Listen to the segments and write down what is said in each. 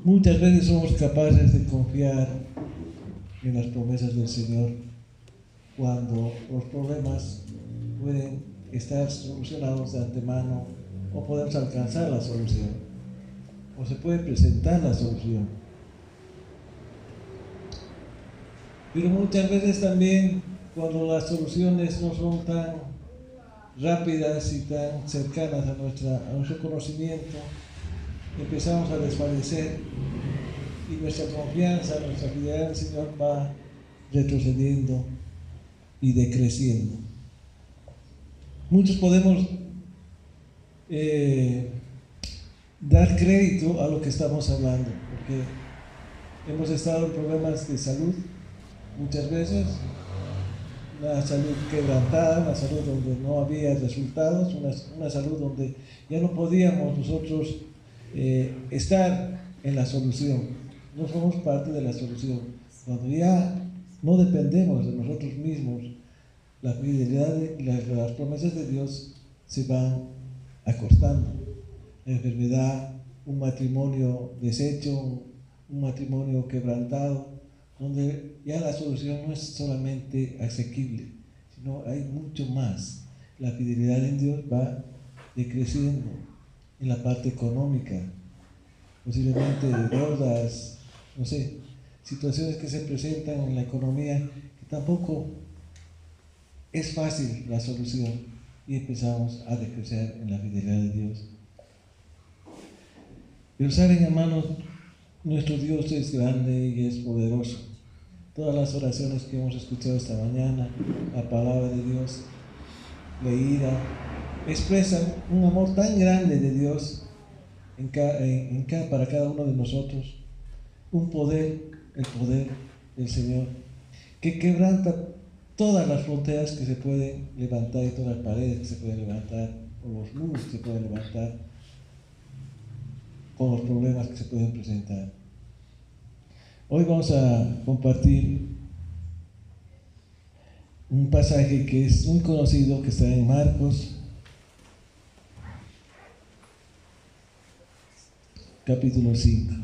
Muchas veces somos capaces de confiar en las promesas del Señor cuando los problemas pueden estar solucionados de antemano o podemos alcanzar la solución o se puede presentar la solución. Pero muchas veces también cuando las soluciones no son tan rápidas y tan cercanas a nuestro conocimiento, empezamos a desfallecer y nuestra confianza, nuestra fidelidad al Señor va retrocediendo y decreciendo. Muchos podemos dar crédito a lo que estamos hablando, porque hemos estado en problemas de salud muchas veces, una salud quebrantada, una salud donde no había resultados, una salud donde ya no podíamos nosotros estar en la solución, no somos parte de la solución. Cuando ya no dependemos de nosotros mismos, la fidelidad y las promesas de Dios se van acortando. La enfermedad, un matrimonio deshecho, un matrimonio quebrantado, donde ya la solución no es solamente asequible, sino hay mucho más. La fidelidad en Dios va decreciendo en la parte económica, posiblemente de deudas, no sé, situaciones que se presentan en la economía que tampoco es fácil la solución y empezamos a decrecer en la fidelidad de Dios. Pero saben, hermanos, nuestro Dios es grande y es poderoso. Todas las oraciones que hemos escuchado esta mañana, la palabra de Dios leída, expresan un amor tan grande de Dios para cada uno de nosotros, un poder, el poder del Señor, que quebranta todas las fronteras que se pueden levantar y todas las paredes que se pueden levantar, o los muros que se pueden levantar, con los problemas que se pueden presentar. Hoy vamos a compartir un pasaje que es muy conocido, que está en Marcos, capítulo 5.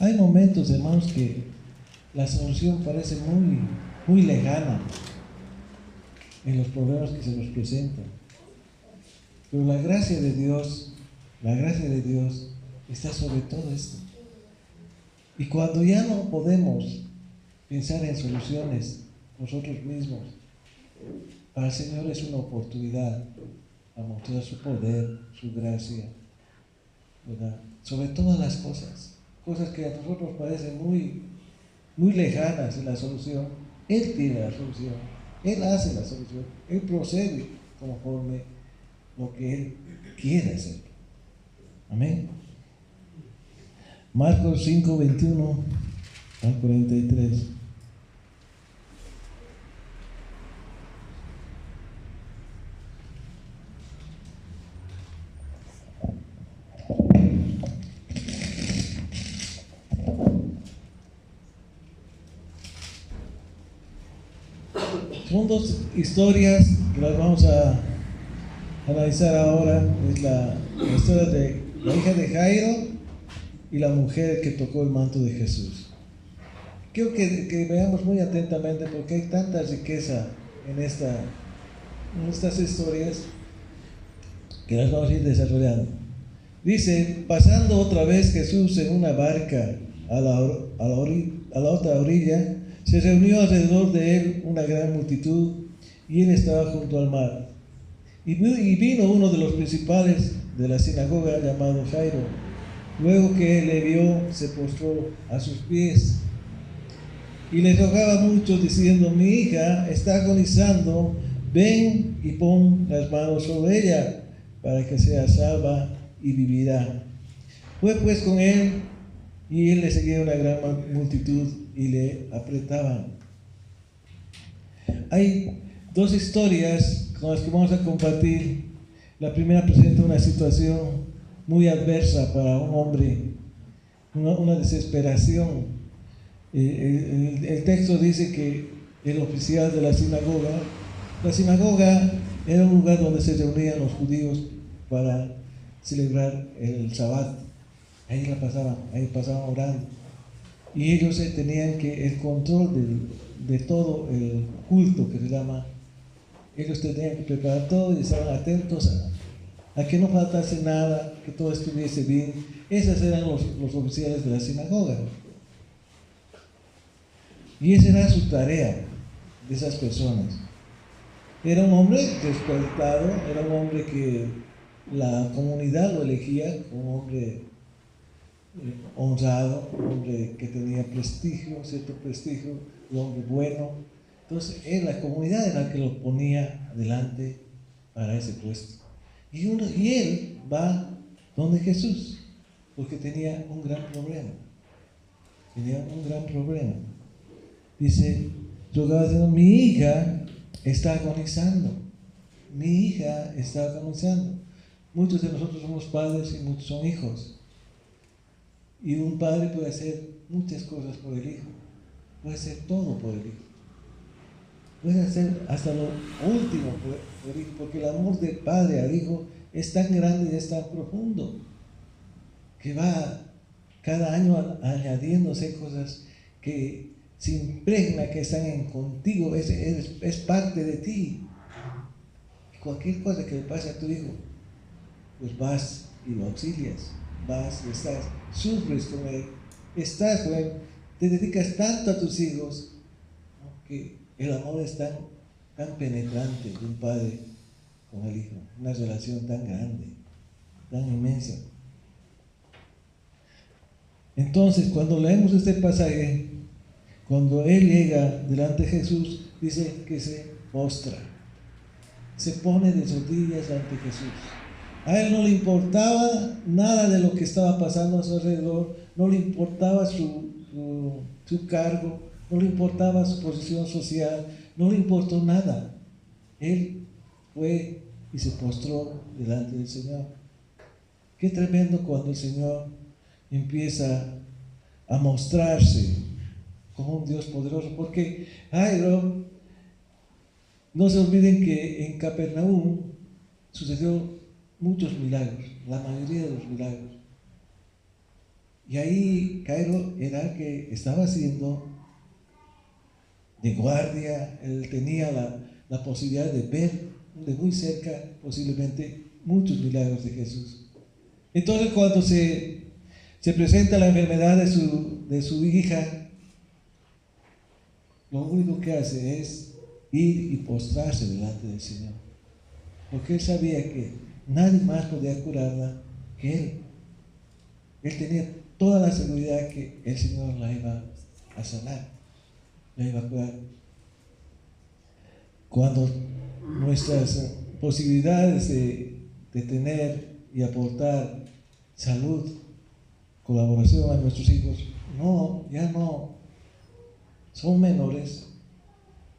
Hay momentos, hermanos, que la solución parece muy lejana en los problemas que se nos presentan. Pero la gracia de Dios está sobre todo esto. Y cuando ya no podemos pensar en soluciones nosotros mismos, para el Señor es una oportunidad a mostrar su poder, su gracia, ¿verdad? Sobre todas las cosas que a nosotros parecen muy lejanas en la solución. Él tiene la solución, Él hace la solución, Él procede conforme lo que Él quiere hacer. Amén. Marcos 5, 21 al 43. Son dos historias que las vamos a analizar ahora. Es la historia de la hija de Jairo y la mujer que tocó el manto de Jesús. Quiero que veamos muy atentamente porque hay tanta riqueza en estas historias que las vamos a ir desarrollando. Dice: pasando otra vez Jesús en una barca a la otra orilla, se reunió alrededor de él una gran multitud y él estaba junto al mar. Y vino uno de los principales de la sinagoga llamado Jairo. Luego que él le vio, se postró a sus pies y le rogaba mucho diciendo: mi hija está agonizando, ven y pon las manos sobre ella para que sea salva y vivirá. Fue pues con él y él le seguía una gran multitud y le apretaban. Hay dos historias con las que vamos a compartir. La primera presenta una situación muy adversa para un hombre, una desesperación. El texto dice que el oficial de la sinagoga La sinagoga era un lugar donde se reunían los judíos para celebrar el Sabbat. Ahí pasaban orando. Y ellos tenían el control de todo el culto que se llama. Ellos tenían que preparar todo y estaban atentos a que no faltase nada, que todo estuviese bien. Esos eran los oficiales de la sinagoga. Y esa era su tarea de esas personas. Era un hombre respetado, era un hombre que la comunidad lo elegía como un hombre honrado, un hombre que tenía prestigio, cierto prestigio, un hombre bueno. Entonces, la comunidad era la que lo ponía adelante para ese puesto. Y él va donde Jesús, porque tenía un gran problema. Dice, rogaba diciendo, mi hija está agonizando. Muchos de nosotros somos padres y muchos son hijos. Y un padre puede hacer muchas cosas por el hijo. Puede hacer todo por el hijo. Puede hacer hasta lo último por el hijo, porque el amor del padre al hijo es tan grande y es tan profundo que va cada año añadiéndose cosas que se impregna, que están contigo, es parte de ti. Cualquier cosa que le pase a tu hijo, pues vas y lo auxilias, vas y estás, sufres con él, estás con él, te dedicas tanto a tus hijos, ¿no? Que el amor es tan penetrante de un padre con el hijo, una relación tan grande, tan inmensa. Entonces, cuando leemos este pasaje, cuando él llega delante de Jesús, dice que se postra, se pone de rodillas ante Jesús. A él no le importaba nada de lo que estaba pasando a su alrededor, no le importaba su cargo, no le importaba su posición social, no le importó nada. Él fue y se postró delante del Señor. Qué tremendo cuando el Señor empieza a mostrarse como un Dios poderoso, porque Jairo, no se olviden que en Capernaum sucedió muchos milagros, la mayoría de los milagros. Y ahí Jairo era el que estaba haciendo de guardia, él tenía la posibilidad de ver de muy cerca posiblemente muchos milagros de Jesús. Entonces cuando se presenta la enfermedad de su hija, lo único que hace es ir y postrarse delante del Señor, porque él sabía que nadie más podía curarla que él. Él tenía toda la seguridad que el Señor la iba a sanar, la iba a curar. Cuando nuestras posibilidades de tener y aportar salud, colaboración a nuestros hijos, ya no son menores,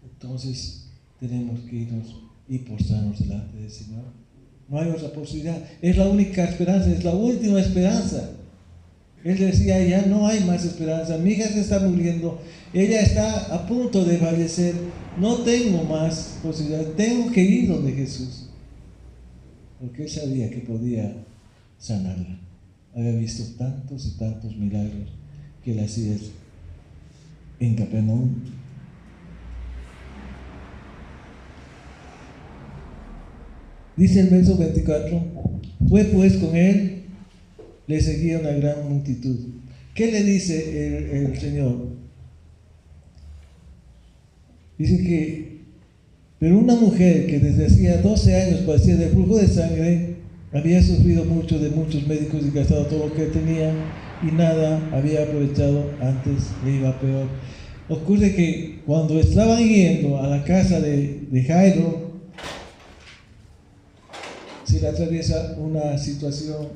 entonces tenemos que irnos y postrarnos delante del Señor. No hay otra posibilidad, es la única esperanza, es la última esperanza. Él decía, ya no hay más esperanza, mi hija se está muriendo, ella está a punto de fallecer, no tengo más posibilidad, tengo que ir donde Jesús, porque él sabía que podía sanarla. Había visto tantos y tantos milagros que él hacía en Capernaum. Dice el verso 24, fue pues con él, le seguía una gran multitud. ¿Qué le dice el Señor? Dice que, pero una mujer que desde hacía 12 años padecía de flujo de sangre, había sufrido mucho de muchos médicos y gastado todo lo que tenía y nada había aprovechado, antes le iba peor. Ocurre que cuando estaban yendo a la casa de Jairo, se le atraviesa una situación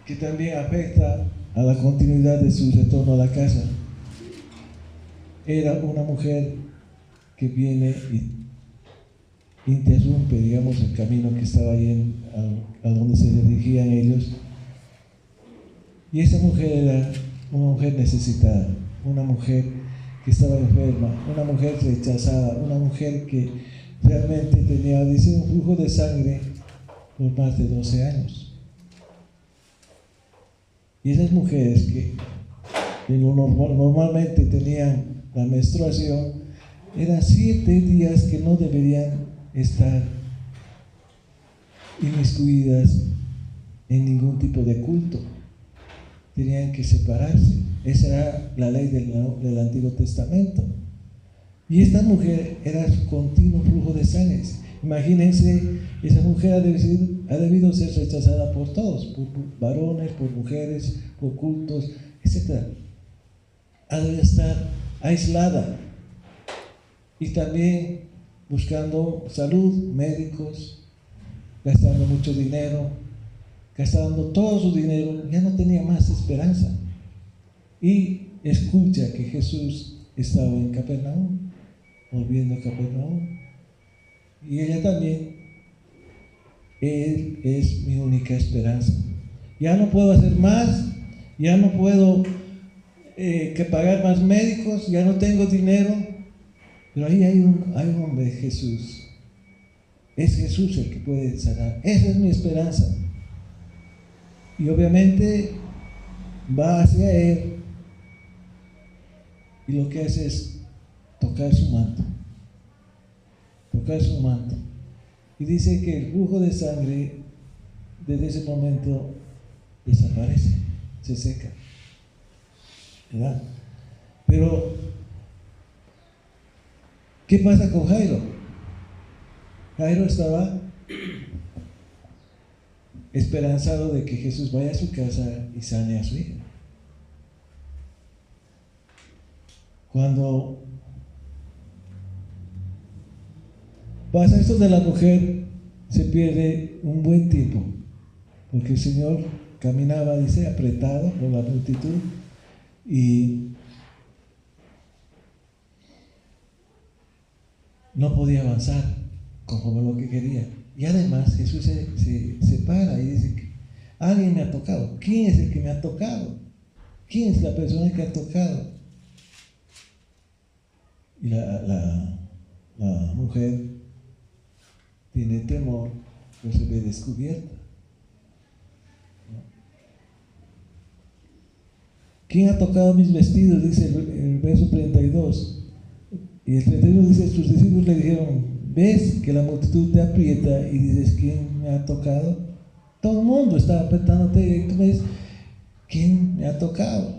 que también afecta a la continuidad de su retorno a la casa. Era una mujer que viene y interrumpe, digamos, el camino que estaba ahí a donde se dirigían ellos. Y esa mujer era una mujer necesitada, una mujer que estaba enferma, una mujer rechazada, una mujer que realmente tenía, dice, un flujo de sangre por más de 12 años. Y esas mujeres que normalmente tenían la menstruación, eran 7 días que no deberían estar inmiscuidas en ningún tipo de culto. Tenían que separarse. Esa era la ley del Antiguo Testamento. Y esta mujer era su continuo flujo de sangre. Imagínense, esa mujer ha debido ser rechazada por todos, por varones, por mujeres, por cultos, etc. Ha debido estar aislada y también buscando salud, médicos, gastando mucho dinero, gastando todo su dinero, ya no tenía más esperanza. Y escucha que Jesús estaba en Capernaum, volviendo a Capernaum. Y ella también, Él es mi única esperanza. Ya no puedo hacer más, ya no puedo que pagar más médicos, ya no tengo dinero, pero ahí hay un hombre, Jesús. Es Jesús el que puede sanar. Esa es mi esperanza. Y obviamente va hacia Él y lo que hace es tocar su manto. Tocar su manto. Y dice que el flujo de sangre desde ese momento desaparece, se seca, ¿verdad? Pero, ¿qué pasa con Jairo? Jairo estaba esperanzado de que Jesús vaya a su casa y sane a su hija. Cuando pasa esto de la mujer, se pierde un buen tiempo, porque el Señor caminaba, dice, apretado por la multitud y no podía avanzar conforme lo que quería. Y además Jesús se para y dice, alguien me ha tocado. ¿Quién es el que me ha tocado? ¿Quién es la persona que ha tocado? Y la mujer tiene temor, pero se ve descubierta. ¿Quién ha tocado mis vestidos? Dice el verso 32. Y el 31 dice, sus discípulos le dijeron, ¿ves que la multitud te aprieta y dices, ¿quién me ha tocado? Todo el mundo está apretándote y tú me dices, ¿quién me ha tocado?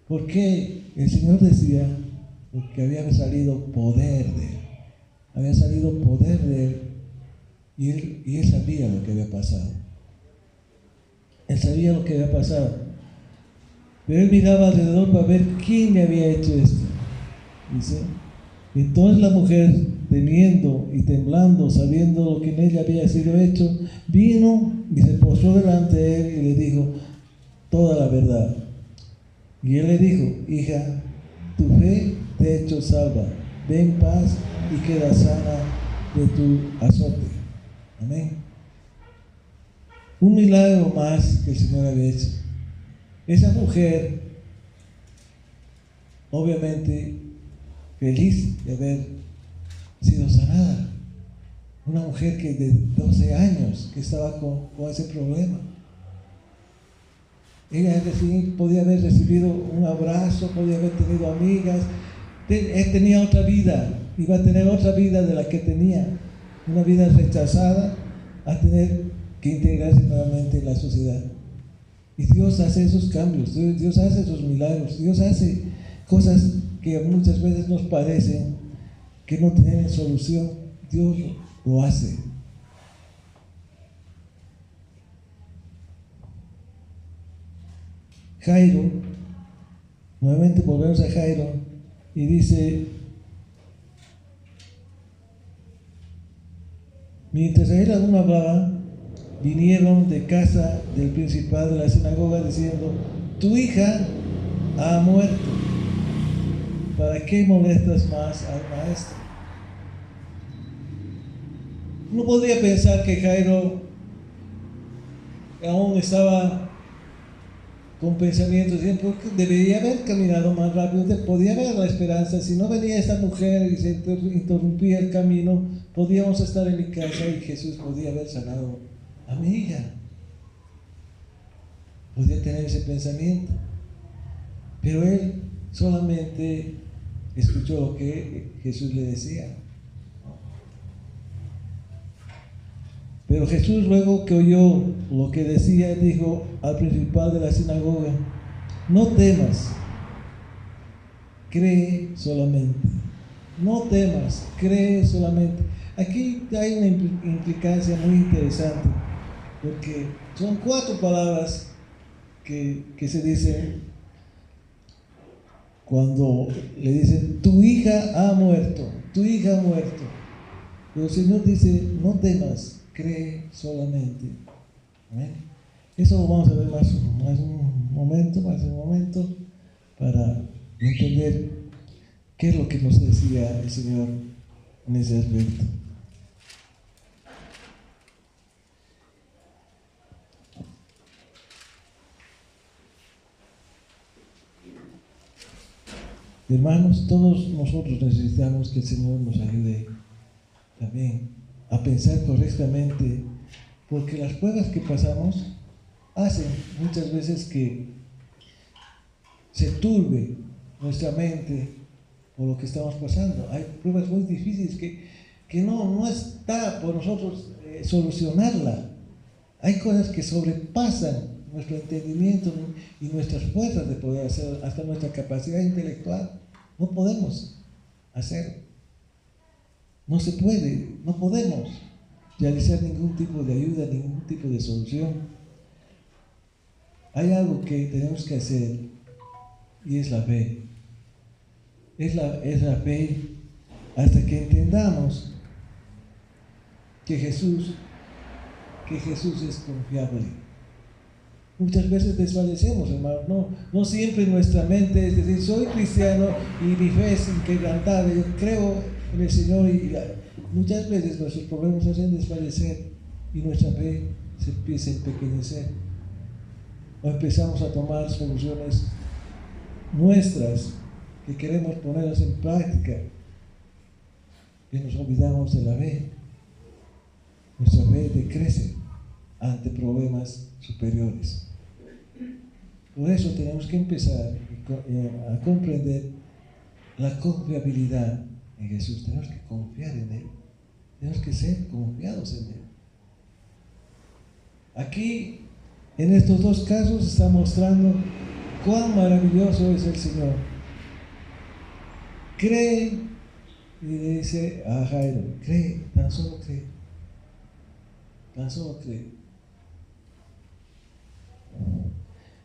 Porque el Señor decía que había salido poder de Él. Había salido poder de Él y él sabía lo que había pasado. Él sabía lo que había pasado. Pero él miraba alrededor para ver quién le había hecho esto. Dice, entonces la mujer, temiendo y temblando, sabiendo lo que en ella había sido hecho, vino y se postró delante de él y le dijo toda la verdad. Y él le dijo, hija, tu fe te ha hecho salva, ve en paz y queda sana de tu azote. Amén. Un milagro más que el Señor había hecho. Esa mujer, obviamente, feliz de haber sido sanada. Una mujer que de 12 años que estaba con ese problema. Ella podía haber recibido un abrazo, podía haber tenido amigas. Él tenía otra vida, iba a tener otra vida de la que tenía. Una vida rechazada, a tener que integrarse nuevamente en la sociedad. Y Dios hace esos cambios, Dios hace esos milagros, Dios hace cosas que muchas veces nos parecen que no tienen solución. Dios lo hace. Jairo, nuevamente volvemos a Jairo, y dice, mientras él aún hablaba, vinieron de casa del principal de la sinagoga diciendo, tu hija ha muerto, ¿para qué molestas más al maestro? Uno podría pensar que Jairo aún estaba con pensamientos, porque debería haber caminado más rápido, podía haber la esperanza. Si no venía esta mujer y se interrumpía el camino, podíamos estar en mi casa y Jesús podía haber sanado a mi hija. Podía tener ese pensamiento. Pero él solamente escuchó lo que Jesús le decía. Pero Jesús, luego que oyó lo que decía, dijo al principal de la sinagoga: no temas, cree solamente. No temas, cree solamente. Aquí hay una implicancia muy interesante, porque son 4 palabras que se dicen cuando le dicen: tu hija ha muerto, tu hija ha muerto. Pero el Señor dice: no temas, cree solamente. ¿Amén? Eso lo vamos a ver más un momento para entender qué es lo que nos decía el Señor en ese aspecto. Hermanos, todos nosotros necesitamos que el Señor nos ayude también a pensar correctamente, porque las pruebas que pasamos hacen muchas veces que se turbe nuestra mente por lo que estamos pasando. Hay pruebas muy difíciles que no está por nosotros solucionarla. Hay cosas que sobrepasan nuestro entendimiento y nuestras fuerzas de poder hacer, hasta nuestra capacidad intelectual. No podemos hacerlo. No se puede, no podemos realizar ningún tipo de ayuda, ningún tipo de solución. Hay algo que tenemos que hacer y es la fe. Es la fe hasta que entendamos que Jesús es confiable. Muchas veces desvanecemos, hermano. No siempre nuestra mente es decir: soy cristiano y mi fe es inquebrantable, yo creo en el Señor, y muchas veces nuestros problemas hacen desvanecer y nuestra fe se empieza a empequeñecer. O empezamos a tomar soluciones nuestras que queremos ponerlas en práctica y nos olvidamos de la fe. Nuestra fe decrece ante problemas superiores. Por eso tenemos que empezar a comprender la confiabilidad en Jesús. Tenemos que confiar en Él. Tenemos que ser confiados en Él. Aquí, en estos 2 casos, está mostrando cuán maravilloso es el Señor. Cree, y le dice a Jairo: cree, tan solo cree. Tan solo cree.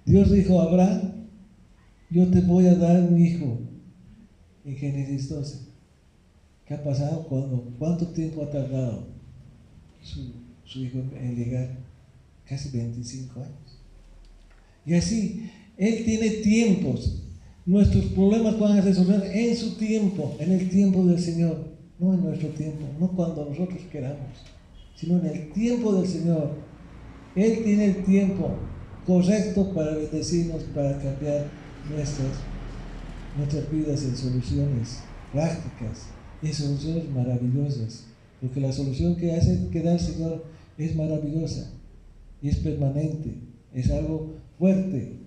Dios dijo a Abraham: yo te voy a dar un hijo, en Génesis 12. ¿Qué ha pasado? ¿Cuánto tiempo ha tardado su hijo en llegar? Casi 25 años. Y así, Él tiene tiempos. Nuestros problemas van a resolver en su tiempo, en el tiempo del Señor, no en nuestro tiempo, no cuando nosotros queramos, sino en el tiempo del Señor. Él tiene el tiempo correcto para bendecirnos, para cambiar nuestras vidas en soluciones prácticas, en soluciones maravillosas, porque la solución que da el Señor es maravillosa y es permanente, es algo fuerte.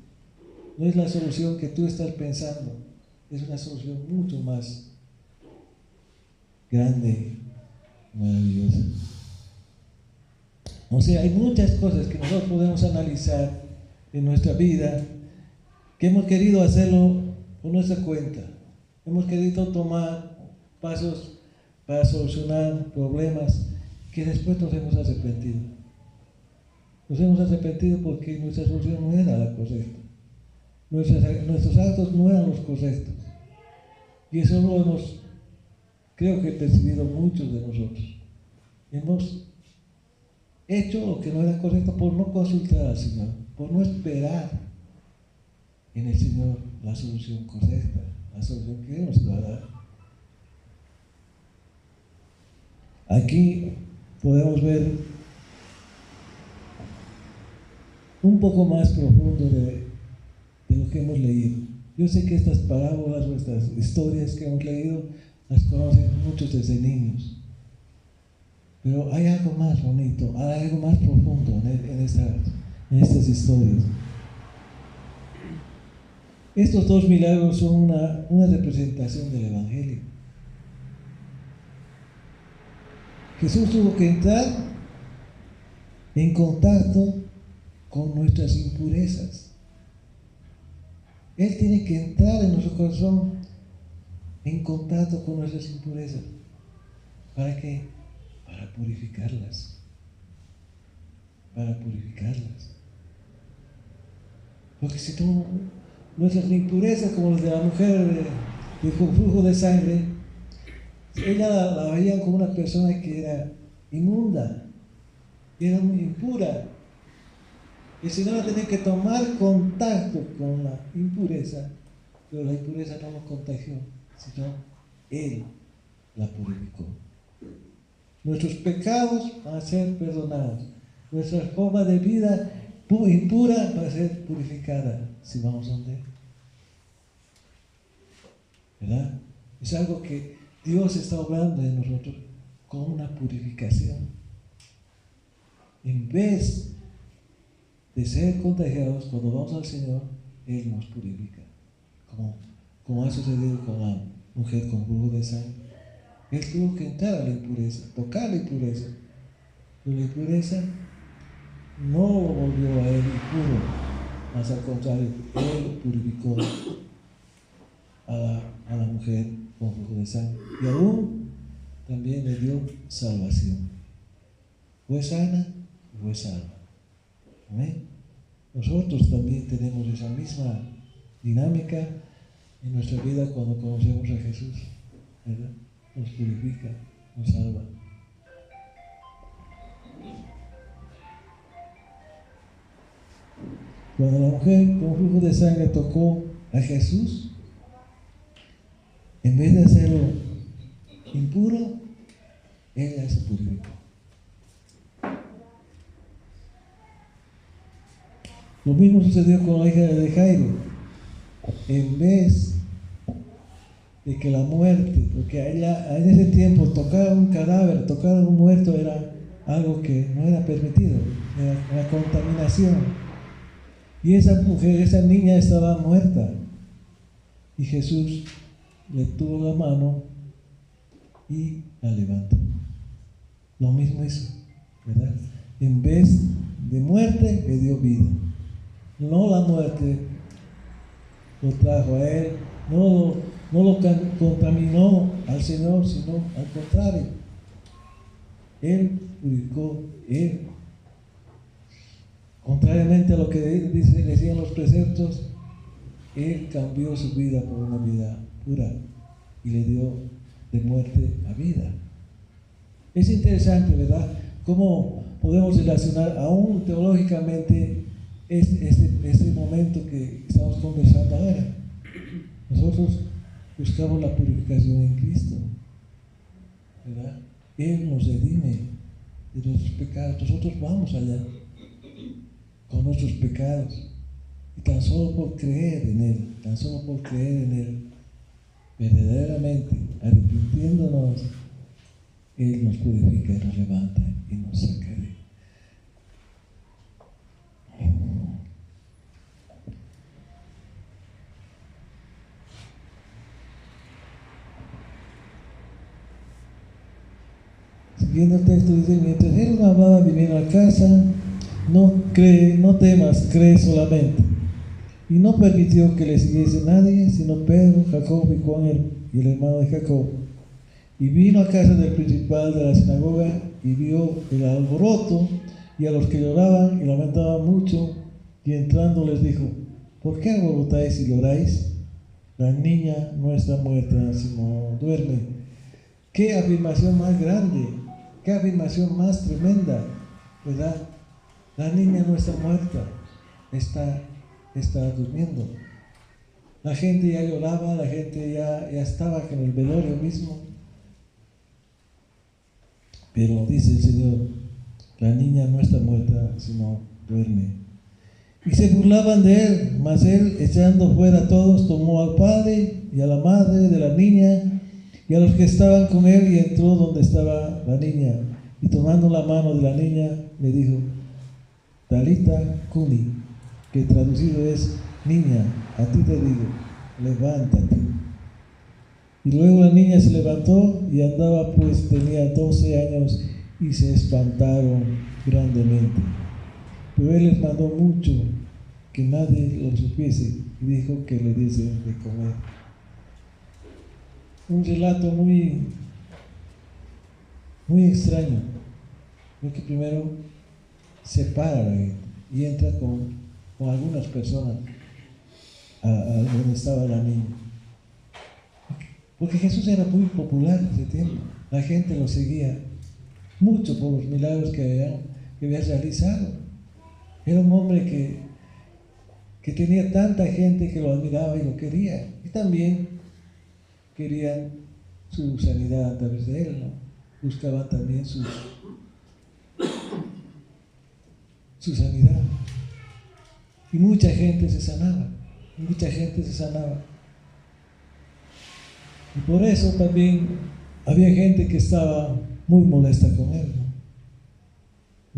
No es la solución que tú estás pensando, es una solución mucho más grande y maravillosa. O sea, hay muchas cosas que nosotros podemos analizar en nuestra vida que hemos querido hacerlo por nuestra cuenta. Hemos querido tomar pasos para solucionar problemas que después nos hemos arrepentido. Nos hemos arrepentido porque nuestra solución no era la correcta. Nuestros actos no eran los correctos. Y eso lo hemos, creo que, percibido muchos de nosotros. Hemos hecho lo que no era correcto por no consultar al Señor, por no esperar en el Señor la solución correcta, la solución que Él nos va a dar. Aquí podemos ver un poco más profundo lo que hemos leído. Yo sé que estas parábolas o estas historias que hemos leído las conocen muchos desde niños. Pero hay algo más bonito, hay algo más profundo en estas historias. Estos dos milagros son una representación del Evangelio. Jesús tuvo que entrar en contacto con nuestras impurezas. Él tiene que entrar en nuestro corazón en contacto con nuestras impurezas. ¿Para qué? Para purificarlas. Para purificarlas. Porque si tú, nuestras impurezas, como las de la mujer con flujo de sangre, ella la veían como una persona que era inmunda, era muy impura. El Señor tenía que tomar contacto con la impureza, pero la impureza no lo contagió, sino Él la purificó. Nuestros pecados van a ser perdonados. Nuestra forma de vida impura va a ser purificada si vamos donde Él. ¿Verdad? Es algo que Dios está obrando en nosotros con una purificación. En vez de ser contagiados, cuando vamos al Señor, Él nos purifica. Como ha sucedido con la mujer con flujo de sangre. Él tuvo que entrar a la impureza, tocar la impureza. Pero la impureza no lo volvió a Él impuro, más al contrario, Él purificó a la mujer con flujo de sangre. Y aún también le dio salvación. Fue sana y fue salva. Amén. Nosotros también tenemos esa misma dinámica en nuestra vida cuando conocemos a Jesús, ¿verdad? Nos purifica, nos salva. Cuando la mujer con flujo de sangre tocó a Jesús, en vez de hacerlo impuro, ella se purificó. Lo mismo sucedió con la hija de Jairo. En vez de que la muerte, porque ella, en ese tiempo tocar un cadáver, tocar a un muerto era algo que no era permitido, era una contaminación. Y esa mujer, esa niña estaba muerta. Y Jesús le tuvo la mano y la levantó. Lo mismo hizo, ¿verdad? En vez de muerte, le dio vida. No la muerte lo trajo a Él, no lo contaminó al Señor, sino al contrario. Él purificó, Él, contrariamente a lo que decían los preceptos, Él cambió su vida por una vida pura y le dio de muerte a vida. Es interesante, ¿verdad? Cómo podemos relacionar aún teológicamente este momento que estamos conversando ahora. Nosotros buscamos la purificación en Cristo, ¿verdad? Él nos redime de nuestros pecados. Nosotros vamos allá con nuestros pecados. Y tan solo por creer en Él, verdaderamente, arrepintiéndonos, Él nos purifica y nos levanta y nos saca de él. Siguiendo el texto dice, mientras él hablaba, vinieron a casa, no temas, cree solamente. Y no permitió que le siguiese nadie, sino Pedro, Jacob y Juan, y el hermano de Jacob. Y vino a casa del principal de la sinagoga y vio el alboroto y a los que lloraban y lamentaban mucho, y entrando les dijo, ¿por qué alborotáis y lloráis? La niña no está muerta, sino duerme. ¡Qué afirmación más grande! ¡Qué afirmación más tremenda! ¿Verdad? La niña no está muerta, está durmiendo. La gente ya lloraba, la gente ya estaba en el velorio mismo. Pero dice el Señor, la niña no está muerta, sino duerme. y se burlaban de él. Mas él, echando fuera a todos, tomó al padre y a la madre de la niña y a los que estaban con él, y entró donde estaba la niña, y tomando la mano de la niña le dijo: Talita cumi, que traducido es: niña, a ti te digo, levántate. Y luego la niña se levantó y andaba, pues tenía 12 años, y se espantaron grandemente. Pero él les mandó mucho que nadie lo supiese, y dijo que le diesen de comer. Un relato muy extraño, porque primero separa a la gente y entra con algunas personas a donde estaba la niña. Porque Jesús era muy popular en ese tiempo, la gente lo seguía mucho por los milagros que había realizado. Era un hombre que tenía tanta gente que lo admiraba y lo quería, y también querían su sanidad a través de él, ¿no? Buscaban también su sanidad. Y mucha gente se sanaba, Y por eso también había gente que estaba muy molesta con él, ¿no?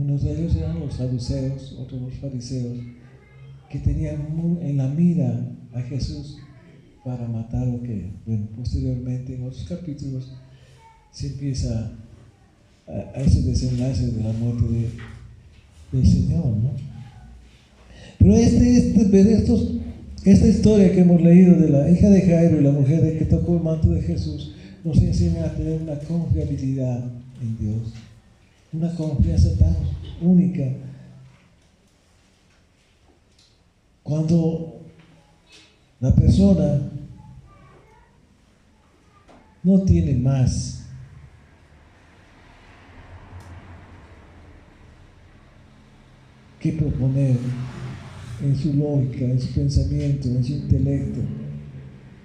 Unos de ellos eran los saduceos, otros los fariseos, que tenían en la mira a Jesús para matarlo, que posteriormente en otros capítulos se empieza a ese desenlace de la muerte del Señor, ¿no? Pero esta historia que hemos leído de la hija de Jairo y la mujer que tocó el manto de Jesús nos enseña a tener una confiabilidad en Dios, una confianza tan única. Cuando la persona no tiene más que proponer en su lógica, en su pensamiento, en su intelecto,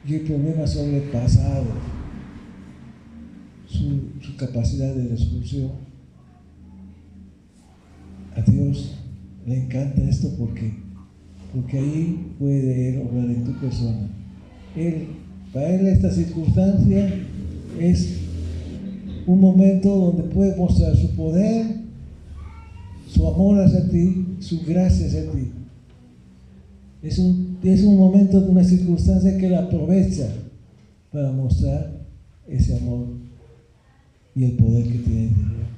y el problema ha sobrepasado su capacidad de resolución, a Dios le encanta esto porque ahí puede Él obrar en tu persona. Para Él esta circunstancia es un momento donde puede mostrar su poder, su amor hacia ti, su gracia hacia ti. Es un momento de una circunstancia que Él aprovecha para mostrar ese amor y el poder que tiene en Dios.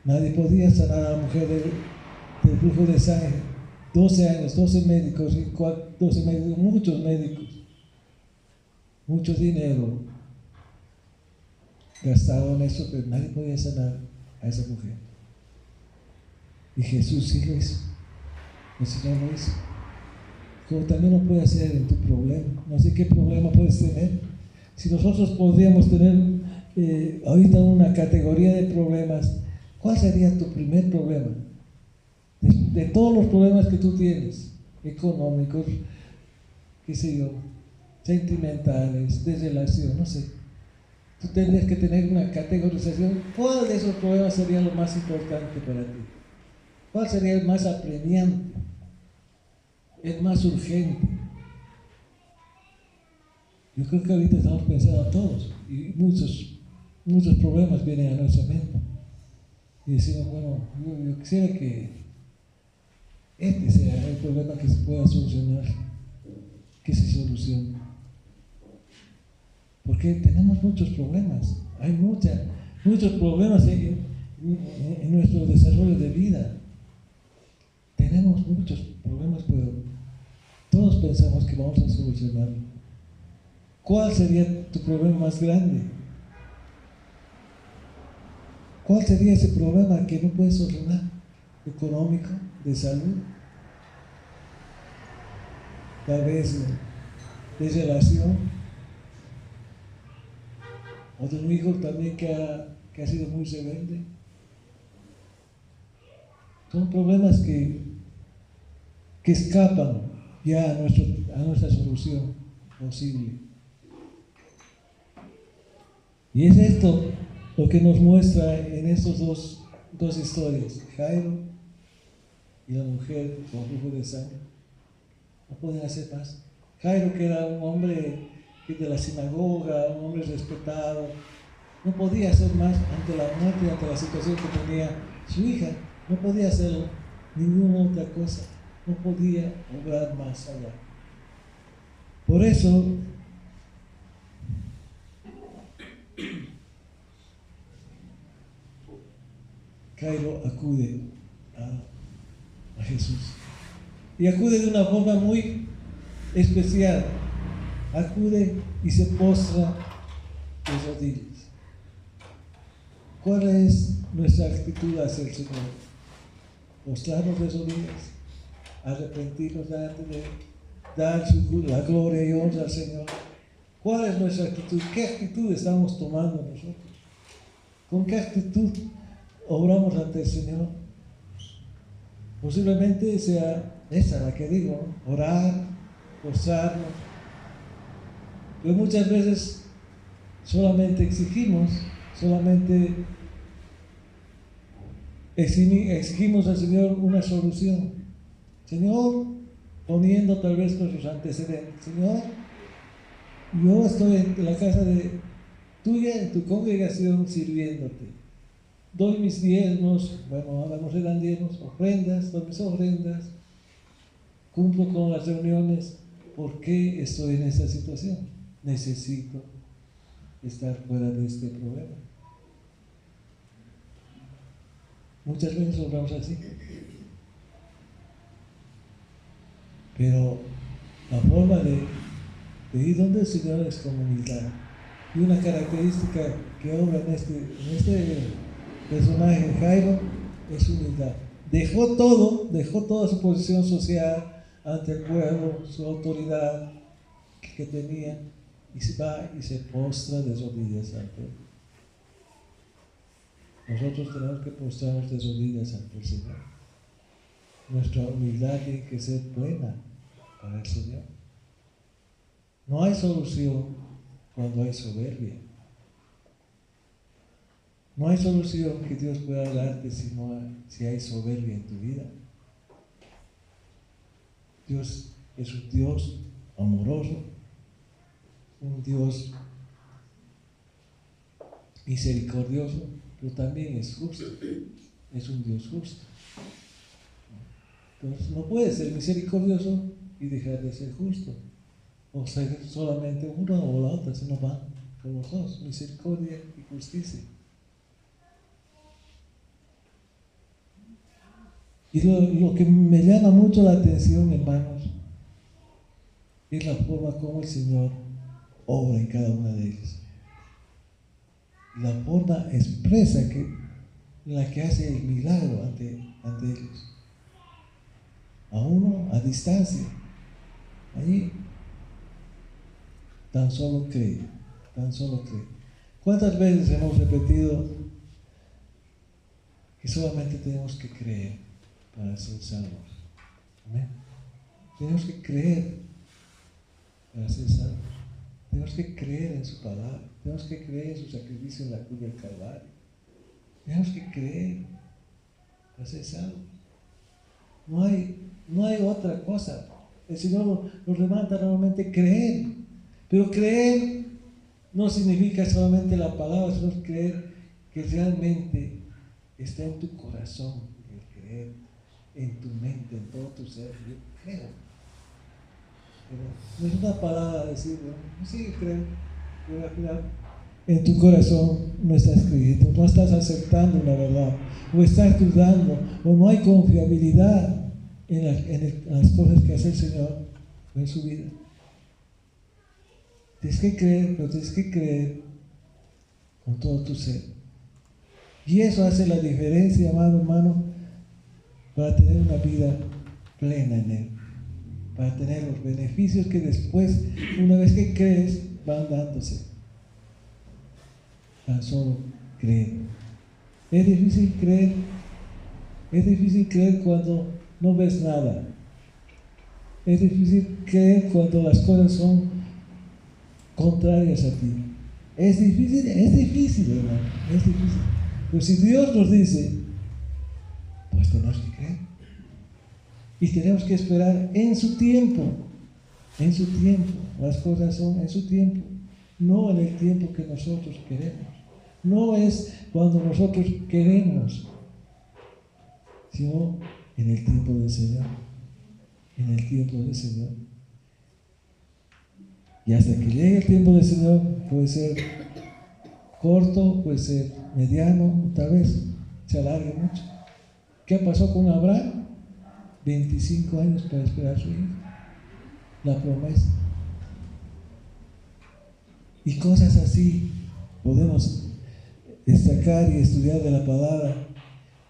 Nadie podía sanar a la mujer del flujo de sangre. 12 años, 12 médicos, muchos médicos, mucho dinero gastado en eso, pero nadie podía sanar a esa mujer. Y Jesús sí lo hizo. El Señor lo hizo. Como también lo puede hacer en tu problema. No sé qué problema puedes tener. Si nosotros podríamos tener ahorita una categoría de problemas, ¿cuál sería tu primer problema? De todos los problemas que tú tienes, económicos, qué sé yo, sentimentales, de relación, no sé. Tú tendrías que tener una categorización. ¿Cuál de esos problemas sería lo más importante para ti? ¿Cuál sería el más apremiante? El más urgente. Yo creo que ahorita estamos pensando a todos y muchos problemas vienen a nuestra mente y decimos, bueno, yo quisiera que este sea el problema que se pueda solucionar, que se solucione, porque tenemos muchos problemas, hay muchos problemas en nuestro desarrollo de vida. Tenemos muchos problemas, pero todos pensamos que vamos a solucionarlo. ¿Cuál sería tu problema más grande? ¿Cuál sería ese problema que no puedes solucionar? ¿Económico? ¿De salud? Tal vez de relación. O de un hijo también que ha sido muy rebelde. Son problemas que escapan ya a nuestra solución posible. Y es esto lo que nos muestra en estas dos historias, Jairo y la mujer con flujo de sangre. No podían hacer más. Jairo, que era un hombre de la sinagoga, un hombre respetado, no podía hacer más ante la muerte, ante la situación que tenía su hija. No podía hacer ninguna otra cosa. No podía obrar más allá. Por eso, Jairo acude a Jesús. Y acude de una forma muy especial. Acude y se postra de rodillas. ¿Cuál es nuestra actitud hacia el Señor? Postrarnos de rodillas, arrepentirnos delante de Él, dar la gloria y honra al Señor. ¿Cuál es nuestra actitud? ¿Qué actitud estamos tomando nosotros? ¿Con qué actitud obramos ante el Señor? Posiblemente sea esa la que digo, ¿no? Orar, postrarnos. Pero muchas veces solamente exigimos al Señor una solución. Señor, poniendo tal vez nuestros antecedentes. Señor, yo estoy en la casa tuya, en tu congregación, sirviéndote. Doy mis diezmos, bueno, ahora no se dan diezmos, ofrendas, doy mis ofrendas, cumplo con las reuniones. ¿Por qué estoy en esta situación? Necesito estar fuera de este problema. Muchas veces obramos así. Pero la forma de ir donde el Señor es con humildad. Y una característica que obra en este personaje, Jairo, es humildad. Dejó toda su posición social ante el pueblo, su autoridad que tenía, y se va y se postra de rodillas ante Él. Nosotros tenemos que postrarnos de rodillas ante el Señor. Nuestra humildad tiene que ser plena para el Señor. No hay solución cuando hay soberbia. No hay solución que Dios pueda darte si hay soberbia en tu vida. Dios es un Dios amoroso, un Dios misericordioso, pero también es justo. Es un Dios justo. Entonces no puede ser misericordioso y dejar de ser justo. O ser solamente uno o la otra, sino van con los dos, misericordia y justicia. Y lo que me llama mucho la atención, hermanos, es la forma como el Señor obra en cada una de ellas. La forma expresa en la que hace el milagro ante ellos. A uno a distancia, allí, tan solo cree. ¿Cuántas veces hemos repetido que solamente tenemos que creer para ser salvos? ¿Amén? Tenemos que creer para ser salvos. Tenemos que creer en su palabra. Tenemos que creer en su sacrificio en la cruz del Calvario. Tenemos que creer para ser salvos. No hay otra cosa. El Señor nos levanta normalmente creer. Pero creer no significa solamente la palabra, sino creer que realmente está en tu corazón el creer, en tu mente, en todo tu ser. Yo creo. Pero no es una palabra decir, no sí creo, pero al final en tu corazón no estás creyendo, no estás aceptando la verdad, o estás dudando, o no hay confiabilidad en las cosas que hace el Señor en su vida. Tienes que creer, pero tienes que creer con todo tu ser. Y eso hace la diferencia, amado hermano, para tener una vida plena en Él, para tener los beneficios que después, una vez que crees, van dándose. Tan solo creer. Es difícil creer cuando no ves nada. Es difícil creer cuando las cosas son contrarias a ti. Es difícil, hermano, es difícil. Pero si Dios nos dice, pues tenemos que creer. Y tenemos que esperar en su tiempo. En su tiempo. Las cosas son en su tiempo. No en el tiempo que nosotros queremos. No es cuando nosotros queremos, sino en el tiempo del Señor. En el tiempo del Señor. Y hasta que llegue el tiempo del Señor, puede ser corto, puede ser mediano, tal vez se alargue mucho. ¿Qué pasó con Abraham? 25 años para esperar a su hijo, la promesa. Y cosas así podemos destacar y estudiar de la palabra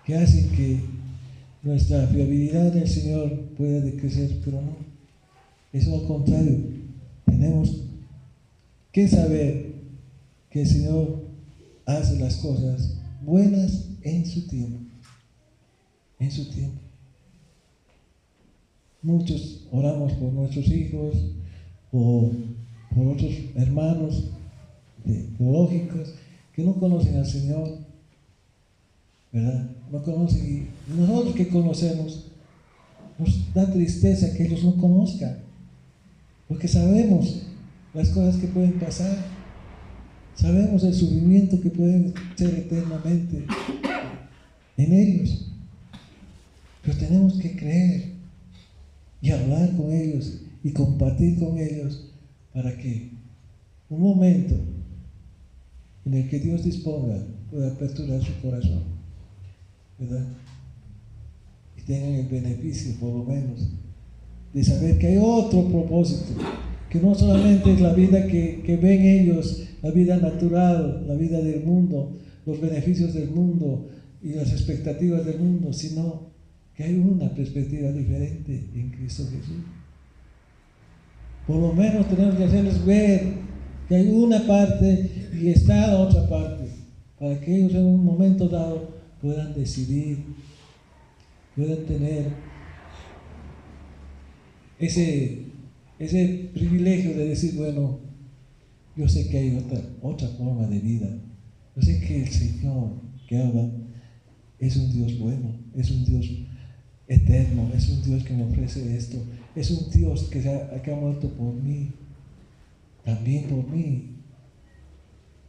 que hacen que nuestra fiabilidad en el Señor pueda decrecer, pero no. Eso al contrario, tenemos que saber que el Señor hace las cosas buenas en su tiempo. En su tiempo. Muchos oramos por nuestros hijos o por otros hermanos biológicos que no conocen al Señor, ¿verdad? No conocen, y nosotros que conocemos, nos da tristeza que ellos no conozcan, porque sabemos las cosas que pueden pasar, sabemos el sufrimiento que puede ser eternamente en ellos, pero tenemos que creer y hablar con ellos y compartir con ellos para que un momento en el que Dios disponga pueda aperturar su corazón, ¿verdad? Y tengan el beneficio, por lo menos, de saber que hay otro propósito, que no solamente es la vida que ven ellos, la vida natural, la vida del mundo, los beneficios del mundo y las expectativas del mundo, sino que hay una perspectiva diferente en Cristo Jesús. Por lo menos tenemos que hacerles ver que hay una parte y está la otra parte, para que ellos en un momento dado puedan decidir, puedan tener ese privilegio de decir, bueno, yo sé que hay otra forma de vida, yo sé que el Señor que habla es un Dios bueno, es un Dios eterno, es un Dios que me ofrece esto, es un Dios que ha muerto por mí, también por mí.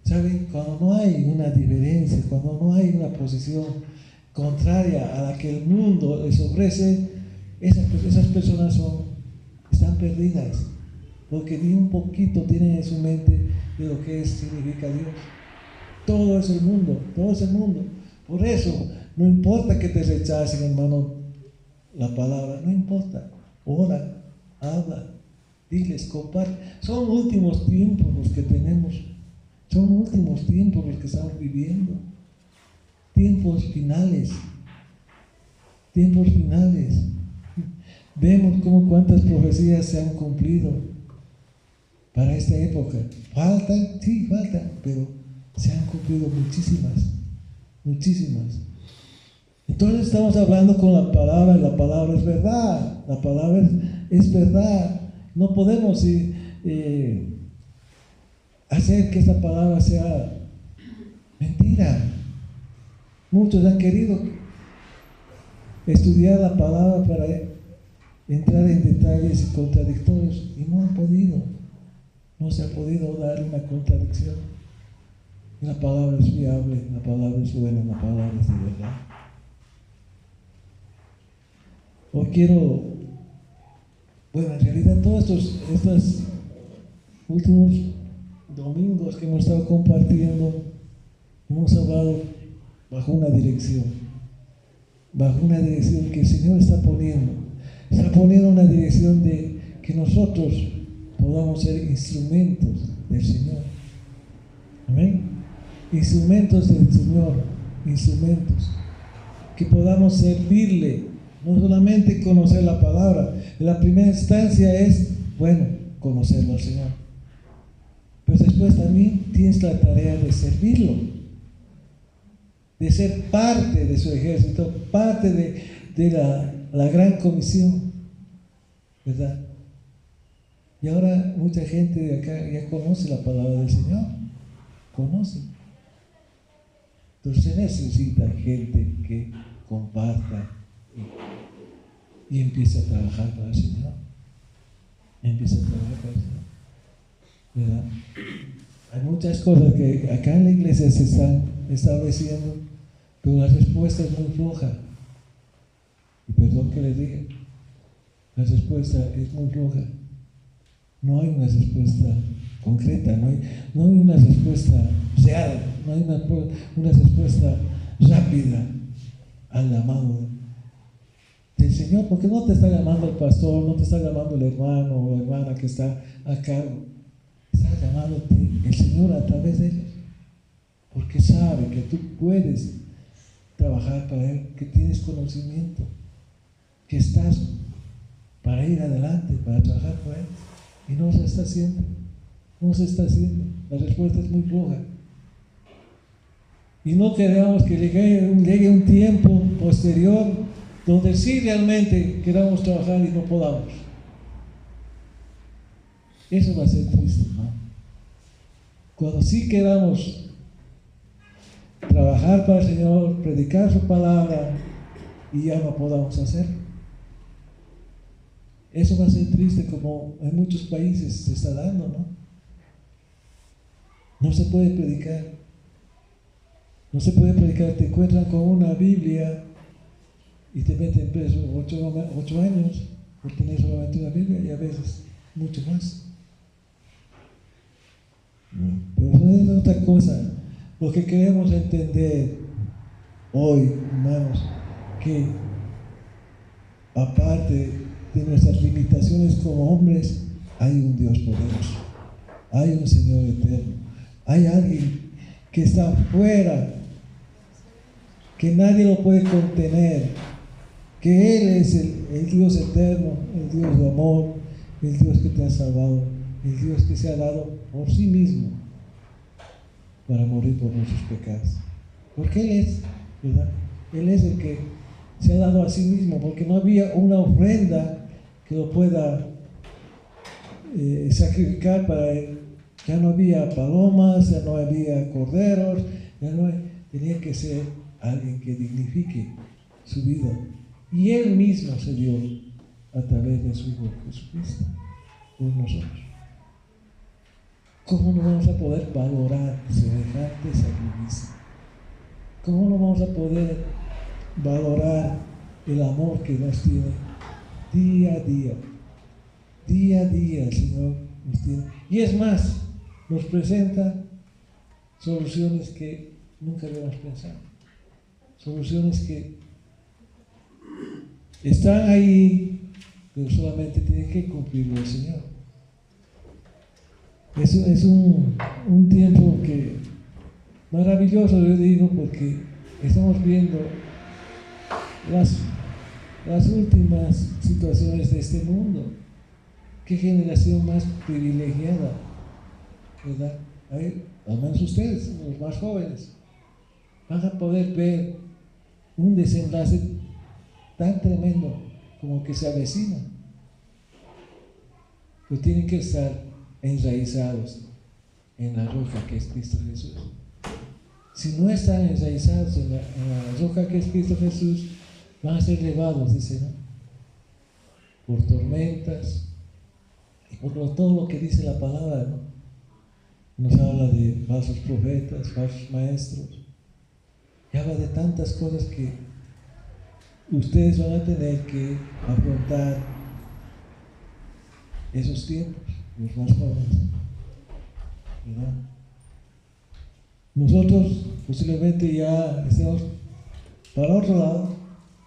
¿Saben? Cuando no hay una diferencia, cuando no hay una posición contraria a la que el mundo les ofrece, esas personas están perdidas, porque ni un poquito tienen en su mente de lo que significa Dios. Todo es el mundo, todo es el mundo. Por eso, no importa que te rechacen, hermano, la palabra, no importa. Ora, habla, diles, comparte. Son últimos tiempos los que tenemos. Son últimos tiempos los que estamos viviendo. Tiempos finales. Tiempos finales. Vemos cómo cuántas profecías se han cumplido para esta época. Faltan, sí, faltan, pero se han cumplido muchísimas. Muchísimas. Entonces estamos hablando con la palabra y la palabra es verdad. La palabra es verdad. No podemos hacer que esta palabra sea mentira. Muchos han querido estudiar la palabra para entrar en detalles contradictorios y no han podido. No se ha podido dar una contradicción. La palabra es fiable, la palabra es buena, la palabra es de verdad. Hoy en realidad todos estos últimos domingos que hemos estado compartiendo, hemos hablado bajo una dirección que el Señor está poniendo una dirección de que nosotros podamos ser instrumentos del Señor. Amén. Instrumentos del Señor, instrumentos que podamos servirle. No solamente conocer la palabra, la primera instancia es, conocerlo al Señor. Pero después también tienes la tarea de servirlo, de ser parte de su ejército, parte de la gran comisión, ¿verdad? Y ahora mucha gente de acá ya conoce la palabra del Señor, conoce. Entonces se necesita gente que comparta y empiece a trabajar para el Señor. Empiece a trabajar para el Señor. ¿Verdad? Hay muchas cosas que acá en la iglesia se están estableciendo, pero la respuesta es muy floja. Y perdón que les diga, la respuesta es muy floja. No hay una respuesta concreta, no hay una respuesta real, no hay una respuesta rápida al llamado del Señor, porque no te está llamando el pastor, no te está llamando el hermano o la hermana que está a cargo, está llamándote el Señor a través de ellos, porque sabe que tú puedes trabajar para Él, que tienes conocimiento, que estás para ir adelante, para trabajar para Él, y no se está haciendo, la respuesta es muy floja. Y no queremos que llegue un tiempo posterior donde sí realmente queramos trabajar y no podamos. Eso va a ser triste, ¿no? Cuando sí queramos trabajar para el Señor, predicar su palabra y ya no podamos hacerlo. Eso va a ser triste, como en muchos países se está dando, ¿no? No se puede predicar. No se puede predicar, te encuentran con una Biblia y te meten preso 8 años por tener solamente una Biblia y a veces mucho más. Pero eso es otra cosa. Lo que queremos entender hoy, hermanos, que aparte de nuestras limitaciones como hombres, hay un Dios poderoso, hay un Señor eterno, hay alguien que está afuera, que nadie lo puede contener, que Él es el Dios eterno, el Dios de amor, el Dios que te ha salvado, el Dios que se ha dado por sí mismo para morir por nuestros pecados. Porque Él es, ¿verdad? Él es el que se ha dado a sí mismo, porque no había una ofrenda que lo pueda sacrificar para Él. Ya no había palomas, ya no había corderos, tenía que ser alguien que dignifique su vida. Y Él mismo se dio a través de su Hijo Jesucristo por nosotros. ¿Cómo no vamos a poder valorar semejante sacrificio? ¿Cómo no vamos a poder valorar el amor que nos tiene día a día? Día a día el Señor nos tiene. Y es más, nos presenta soluciones que nunca habíamos pensado. Soluciones que están ahí, pero solamente tiene que cumplirlo el Señor. Es un tiempo que maravilloso, yo digo, porque estamos viendo las últimas situaciones de este mundo. Qué generación más privilegiada, ¿verdad? Al menos ustedes, los más jóvenes, van a poder ver un desenlace tan tremendo como que se avecina. Pero tienen que estar enraizados en la roca que es Cristo Jesús. Si no están enraizados en la roca que es Cristo Jesús, van a ser llevados, dice, ¿no? Por tormentas y por todo lo que dice la palabra, ¿no? Nos habla de falsos profetas, falsos maestros, y habla de tantas cosas que ustedes van a tener que afrontar esos tiempos, los más jóvenes, ¿verdad? Nosotros posiblemente ya estemos para otro lado,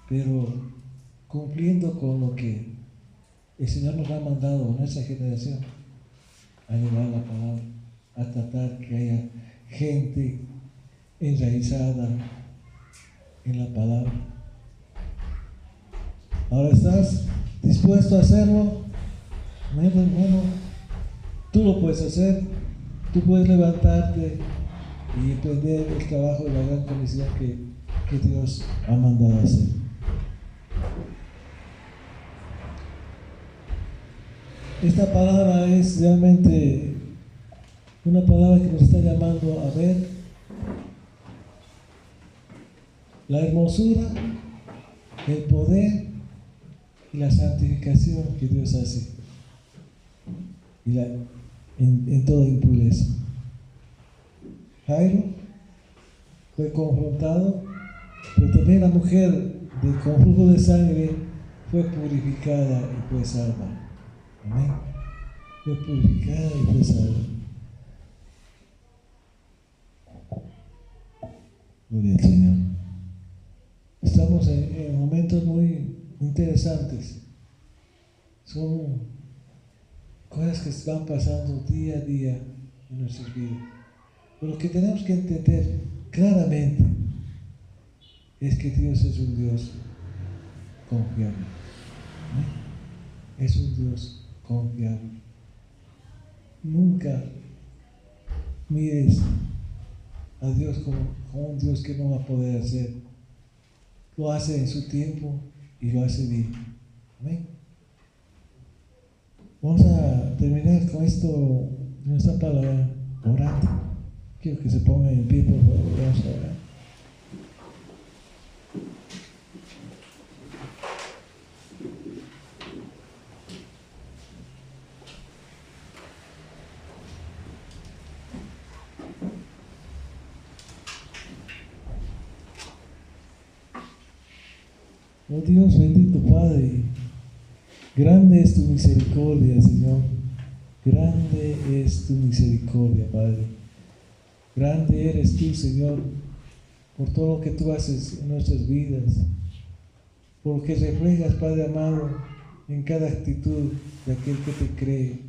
pero cumpliendo con lo que el Señor nos ha mandado a nuestra generación, a llevar la palabra, a tratar que haya gente enraizada en la palabra. Ahora, ¿estás dispuesto a hacerlo? Bueno, tú lo puedes hacer, tú puedes levantarte y emprender el trabajo de la gran comisión que Dios ha mandado a hacer. Esta palabra es realmente una palabra que nos está llamando a ver la hermosura, el poder y la santificación que Dios hace en toda impureza. Jairo fue confrontado, pero también la mujer con flujo de sangre fue purificada y fue salva. Amén. Fue purificada y fue salva. Gloria al Señor. Estamos en momentos muy interesantes. Son cosas que van pasando día a día en nuestras vidas. Pero lo que tenemos que entender claramente es que Dios es un Dios confiable. Es un Dios confiable. Nunca mires a Dios como un Dios que no va a poder hacer. Lo hace en su tiempo y lo hace bien. Amén. Vamos a terminar con esto, nuestra palabra, orando. Quiero que se pongan en pie, por favor. Vamos a orar. Oh Dios, bendito Padre, grande es tu misericordia, Señor. Grande es tu misericordia, Padre. Grande eres tú, Señor, por todo lo que tú haces en nuestras vidas, por lo que reflejas, Padre amado, en cada actitud de aquel que te cree,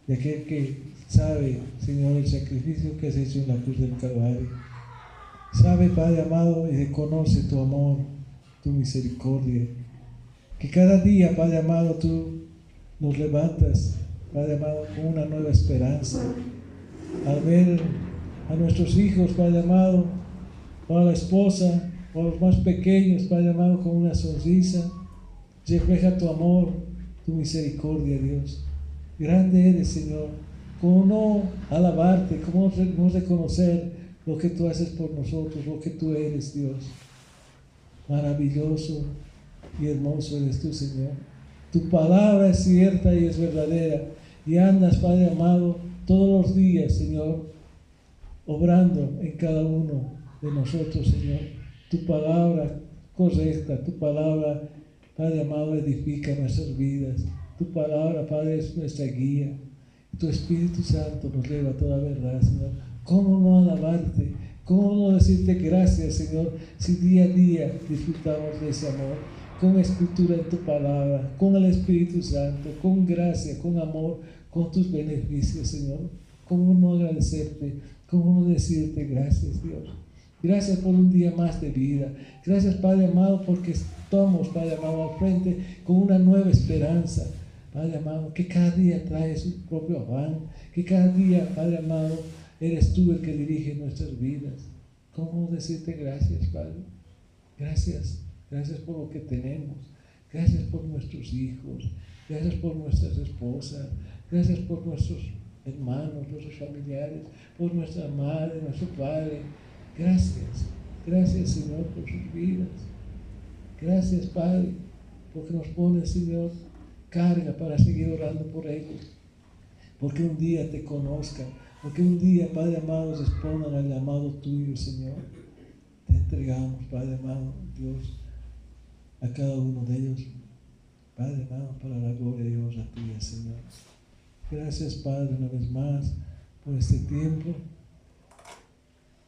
de aquel que sabe, Señor, el sacrificio que has hecho en la cruz del Calvario. Sabe, Padre amado, y reconoce tu amor, tu misericordia, que cada día, Padre amado, tú nos levantas, Padre amado, con una nueva esperanza, al ver a nuestros hijos, Padre amado, o a la esposa, o a los más pequeños, Padre amado, con una sonrisa, refleja tu amor, tu misericordia, Dios. Grande eres, Señor. Cómo no alabarte, cómo no reconocer lo que tú haces por nosotros, lo que tú eres, Dios. Maravilloso y hermoso eres tú, Señor. Tu palabra es cierta y es verdadera. Y andas, Padre amado, todos los días, Señor, obrando en cada uno de nosotros, Señor. Tu palabra correcta, tu palabra, Padre amado, edifica nuestras vidas. Tu palabra, Padre, es nuestra guía. Tu Espíritu Santo nos lleva a toda verdad, Señor. ¿Cómo no alabarte? ¿Cómo no decirte gracias, Señor, si día a día disfrutamos de ese amor? Con escritura en tu palabra, con el Espíritu Santo, con gracia, con amor, con tus beneficios, Señor. ¿Cómo no agradecerte? ¿Cómo no decirte gracias, Dios? Gracias por un día más de vida. Gracias, Padre amado, porque estamos, Padre amado, al frente con una nueva esperanza. Padre amado, que cada día trae su propio afán, que cada día, Padre amado, eres tú el que dirige nuestras vidas. ¿Cómo decirte gracias, Padre? Gracias, gracias por lo que tenemos. Gracias por nuestros hijos. Gracias por nuestras esposas. Gracias por nuestros hermanos, nuestros familiares, por nuestra madre, nuestro padre. Gracias, gracias, Señor, por sus vidas. Gracias, Padre, porque nos pones, Señor, carga para seguir orando por ellos. Porque un día te conozcan, porque un día, Padre amado, respondan al llamado tuyo, Señor. Te entregamos, Padre amado, Dios, a cada uno de ellos, Padre amado, para la gloria y honra tuya, Señor. Gracias, Padre, una vez más, por este tiempo.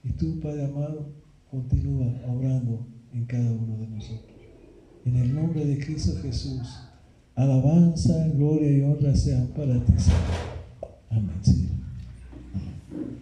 Y tú, Padre amado, continúa obrando en cada uno de nosotros. En el nombre de Cristo Jesús, alabanza, gloria y honra sean para ti, Señor. Amén, Señor.